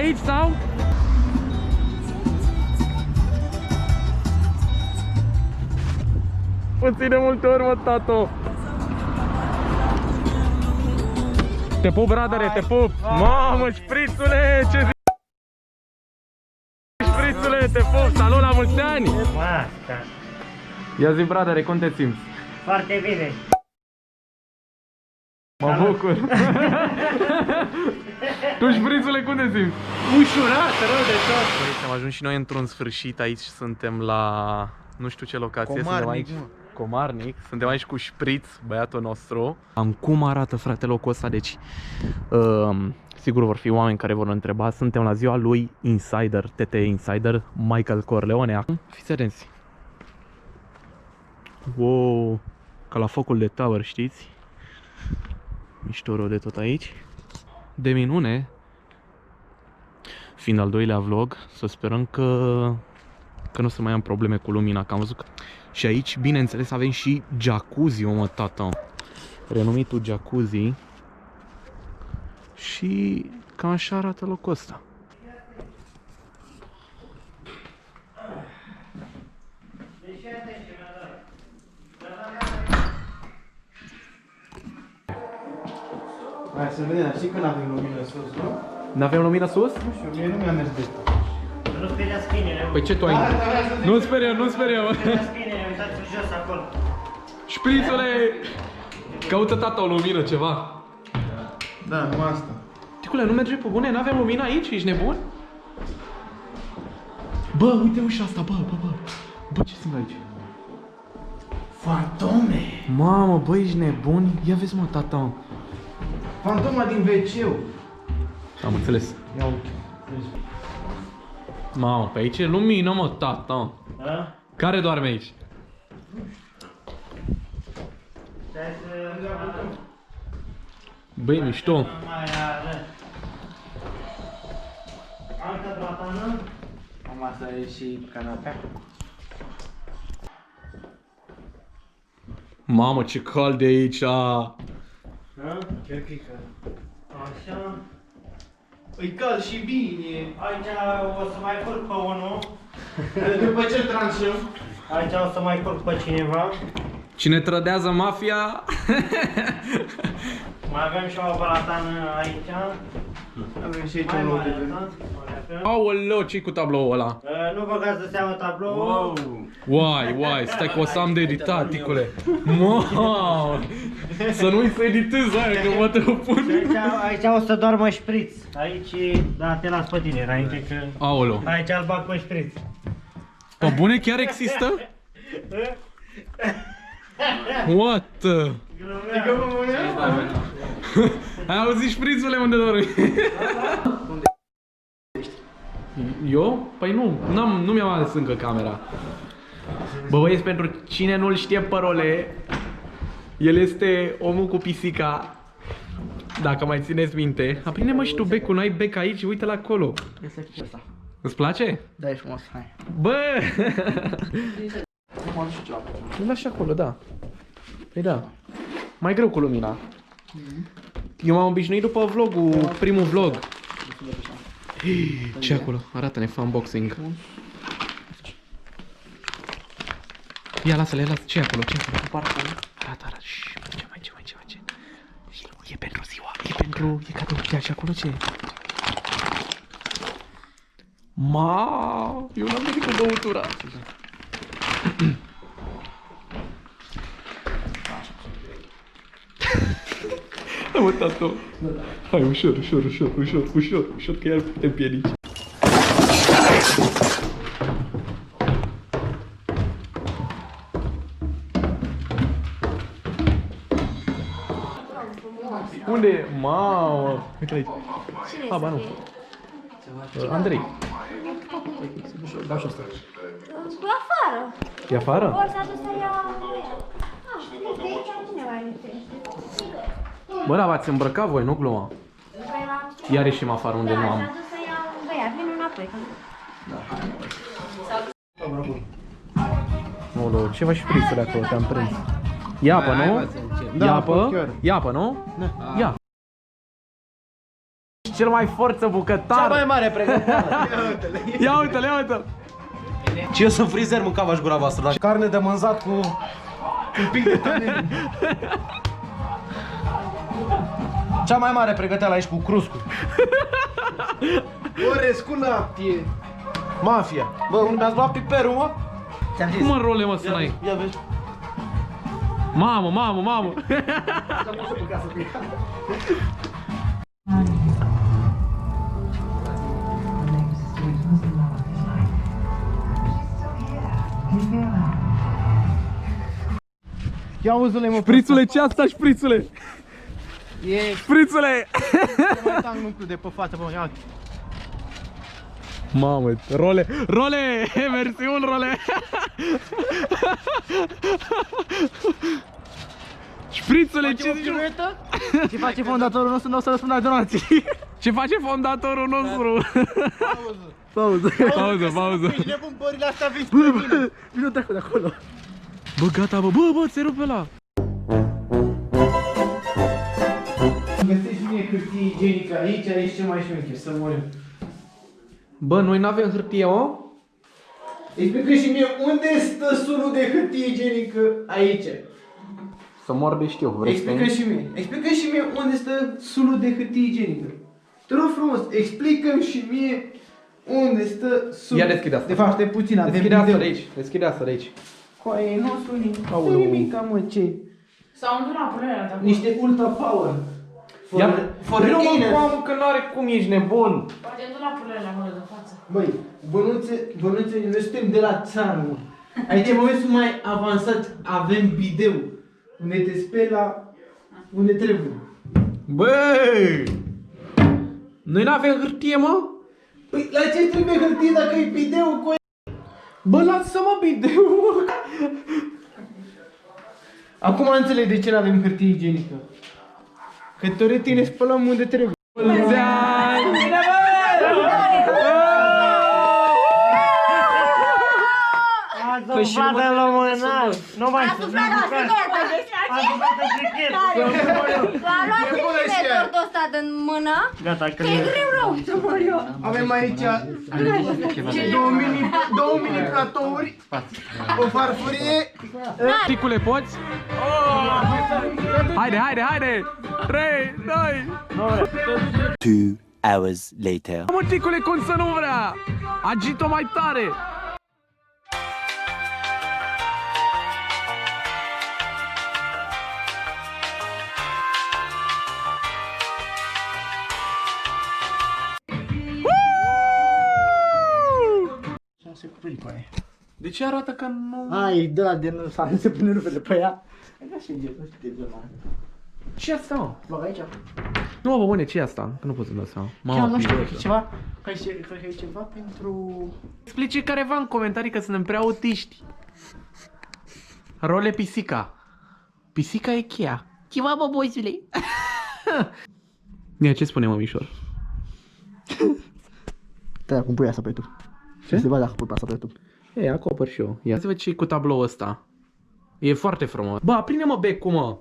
aici sau? Puțin de multe ori, mă, tato. Te pup, bradere, te pup. Mamă, șprițule, ce zici? Șprițule, te pup, salut, la mulți ani. Masca. Ia zi, bradere, cum te simți? Foarte bine. Mă bucur. Tu, șprițule, cum te simți? Ușurat, rău de tot. Băi, am ajuns și noi într-un sfârșit, aici suntem la nu știu ce locație. Comarnic, suntem aici. Comarnic, suntem aici cu Șpriț, băiatul nostru. Cum arată, frate, locul ăsta, deci sigur vor fi oameni care vor întreba. Suntem la ziua lui Insider, TT Insider, Michael Corleone. Acum, fiți atenți. Wow, ca la focul de tower, știți? Mișto rău de tot aici. De minune. Fiind al doilea vlog, să sperăm că nu să mai am probleme cu lumina, că am văzut că... Și aici, bineînțeles, avem și jacuzzi, mă, tata. Renumitul jacuzzi. Și cam așa arată locul ăsta. Hai să vedem, știi că n-avem lumină sus, nu? N-avem lumină sus? Nu știu, mie nu mi-a mers de tot. Nu speriați câinele. Păi ce tu ai? Nu speriem, nu speriem. Speriați câinele, uitați-vă jos acolo. Șprițule! Caută tata o lumină, ceva. Da, numai asta. Ticule, nu merge pe bune? N-avem lumină aici? Ești nebun? Bă, uite ușa asta, bă. Bă, ce sunt aici? Fantome! Mamă, bă, ești nebun? Ia vezi, mă, tata. Fantoma din WC-ul. Am înțeles. Ia uite. Mamă, pe aici e lumină, mă, tata. Da? Care doarme aici? Stai să... Băi, mișto. Mai arăt. Altă platană? Am asta e și canapea. Mamă, ce cald de aici. Da? Chiar că e cald. Așa. E cald și bine. Aici o să mai curg pe unul. După ce tranșăm. Aici o să mai curg pe cineva. Cine trădează mafia? Mai avem și o platană aici. Avem și aici Mai un loc mare, de da? vedere. Aoleu, ce-i cu tabloul ăla? Nu băgați de seamă tablou. Wow! Uai, stai că o să am de editat, ticule. Mamă! Să nu-i să editez aia, că mă te pun. Aici o să doarmă șpriț. Aici, da, te las pe tine înainte că... Aoleu. Aici îl bag pe șpriț. Pe bune chiar există? What? Adică mă mâneam? Ai auzit șprițule unde dormi? Eu? Păi nu mi-am ales încă camera. Bă, băieți, pentru cine nu-l știe pe Role, el este omul cu pisica. Dacă mai țineți minte. Aprinde-mă și tu becul, n-ai bec aici, uite-l acolo. Îți place? Da, e frumos, hai. Bă! Nu mă duc cealaltă. Îl lași acolo, da. Păi da. Mai greu cu lumina. Eu m-am obișnuit după vlogul, primul vlog. Ce acolo? Arată-ne, fă unboxing. Ia, lasă-le, lasă. Ce acolo? Ce acolo? Arată. Ce mai? E pentru ziua. E cadou. Ia și acolo ce? Eu n-am venit cu băutura. Hai, mă, tato. Hai, ușor, că iar te împiedici. Unde e? Mamă! Uite aici. Cine Ba, nu. este? Andrei. Da, și asta. Pe afară. E afară? Ori s-a dus să ia... De aici cine mai lipsește? Bă, dar v-ați îmbrăcat voi, nu gluma. Iar ieșim afară unde nu Da, am. s-a dus să ia un băiat. Vin înapoi. Olo, ce faci frițuri acolo? Te-am prins. Ia apă, nu? Da, Ia apă? chiar. Ia apă, nu? Ia. ești cel mai forță bucătar. Cea mai mare pregăteală. Ia uite-l, ia uite-l. Și eu sunt frizer, mâncam aș gura voastră. Dar carne de mânzat cu un pic de tanin. Cea mai mare pregăteală aici cu cruscu. Orez cu lapte. Mafia. Bă, mi-ați luat piperul, mă? Ți-am zis. Cum mă role, mă, să n-ai? Ia vezi. Mamă. Ia uzule, mă. Șprițule, ce asta, șprițule? E Șprițule! mai tang lucru de pe față, bă, ia uite. Mamă, role, mersi un role. Șprițule, ce zici? Ce face fondatorul nostru? Nu o să răspund la donații. Ce face fondatorul nostru? Pauză. Pauză. Ești nebun, bările astea vin spre mine. Vino de acolo. Bă, gata, bă, ți-ai rupt pe ăla. Găsești mie hârtie igienică aici, ești cel mai șmecher, să morim. Bă, noi n-avem hârtie, mă? Explică și mie unde stă sulul de hârtie igienică aici. Să mor de știu, Explică și mie unde stă sulul de hârtie igienică. Te rog frumos, explică-mi și mie unde stă sulul. Ia deschide asta. De fapt, stai puțin, avem Deschide asta video. de aici, deschide asta de aici. Coaie, nu sunt Aoleu. nimic, mă, ce? S-au îndunat până de acolo. Niște ultra power. Ia, vină mă, mamă, că n-are cum, ești nebun. Poate îndunat până de acolo de față. Băi, bănuțe, noi suntem de la țară, mă. Aici, în momentul mai avansat, avem bideu. Unde te speli la... unde trebuie. Bă! Noi n-avem hârtie, mă? Păi, la ce trebuie hârtie dacă e bideu, coi? Bă, lasă-mă bideu, mă! Acum înțeleg de ce nu avem hârtie igienică. Că teoretic ne spălăm unde trebuie. Mulți ani! Păi și nu la mâna. Nu mai A suflat la secretă, deci a suflat în secret. l-a luat și tortul ăsta din mână. Gata, că E greu rău să mor eu. Avem aici două mini platouri, o farfurie. Ticule, poți? Haide! 3, 2... 2 hours later. Mă, ticule, cum să nu vrea? Agit-o mai tare! De ce arată că nu... Ai, da, de nu s-a se pune rupele pe ea. Așa și eu, nu știu de zona. Ce asta, mă? Bag aici. Nu, mă, bune, ce e asta? Că nu pot să-mi dau seama. Chiar nu știu, pideu că e ăsta. ceva, că e ceva pentru... Explice careva în comentarii că suntem prea autiști. Role pisica. Pisica e cheia. Ceva, bă, boizule. Ia, ce spune, mămișor? Da, cum pui asta pe YouTube. Ce? Se va dacă pui asta pe YouTube. E, acopăr și eu. Ia să văd ce e cu tabloul ăsta. E foarte frumos. Bă, aprinde-mă becul, mă.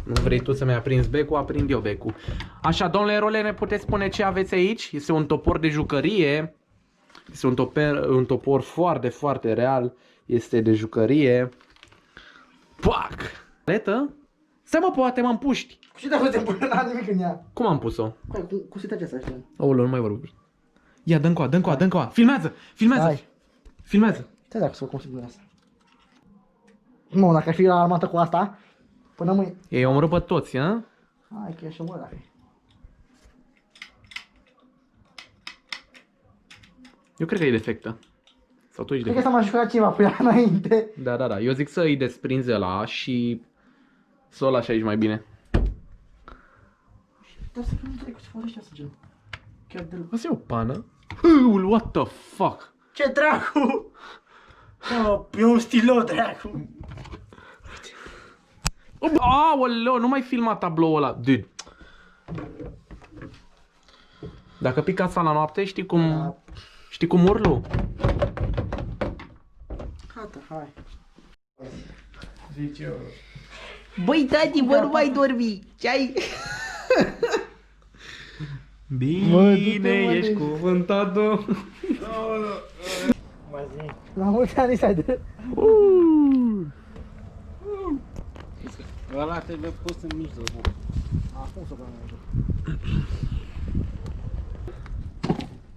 Nu vrei tu să-mi aprinzi becul? Aprind eu becul. Așa, domnule Role, ne puteți spune ce aveți aici? Este un topor de jucărie. Este un topor foarte, foarte real. Este de jucărie. Pac! Letă? Stai, mă, poate mă împuști. Și dacă te pune la nimic în ea. Cum am pus-o? Cu sita aceasta, știu. Aoleu, nu mai vorbesc. Ia, dă-n coa. Filmează! Hai. Filmează! Stai dacă să văd cum se pune asta. Nu, dacă ai fi la armată cu asta, până mâine. Ei omorât pe toți, a? Hai că e așa mă, dacă e. Eu cred că e defectă. Sau tu ești Cred că defect. s-a mai jucat ceva cu ea înainte. Da. Eu zic să îi desprinzi ăla și să o lași aici mai bine. Dar să nu înțeleg cum se folosește asta, gen. Chiar deloc. Asta e o pană? What the fuck? Ce dracu? E un stilou, dracu. Aoleu, nu mai filma tabloul ăla. Dude. Dacă pică asta la noapte, știi cum urlu? Gata, hai. Zice eu. Băi, tati, bă, nu mai dormi. Ce ai? Bine, ești cuvântat, La mulți ani, Insider. Ăla trebuie pus în mijloc. Acum să băgăm.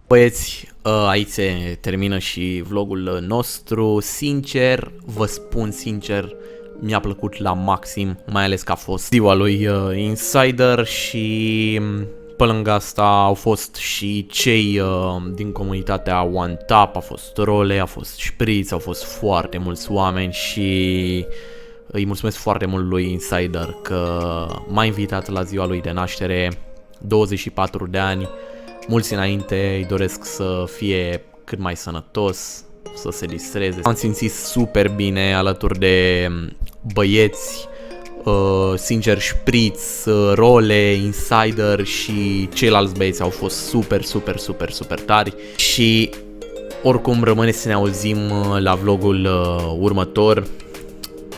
Băieți, aici se termină și vlogul nostru. Sincer, vă spun sincer, mi-a plăcut la maxim, mai ales că a fost ziua lui Insider și pe lângă asta au fost și cei din comunitatea One Tap, a fost Role, a fost Spritz, au fost foarte mulți oameni și îi mulțumesc foarte mult lui Insider că m-a invitat la ziua lui de naștere, 24 de ani. Mulți înainte îi doresc să fie cât mai sănătos, să se distreze. Am simțit super bine alături de băieți, sincer Spritz, Role, Insider și ceilalți băieți au fost super tari. Și oricum rămâne să ne auzim la vlogul următor.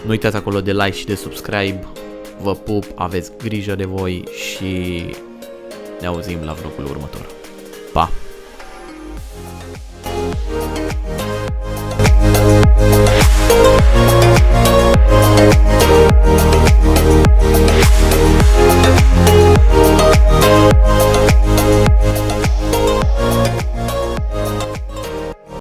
Nu uitați acolo de like și de subscribe. Vă pup, aveți grijă de voi și ne auzim la vlogul următor. Pa!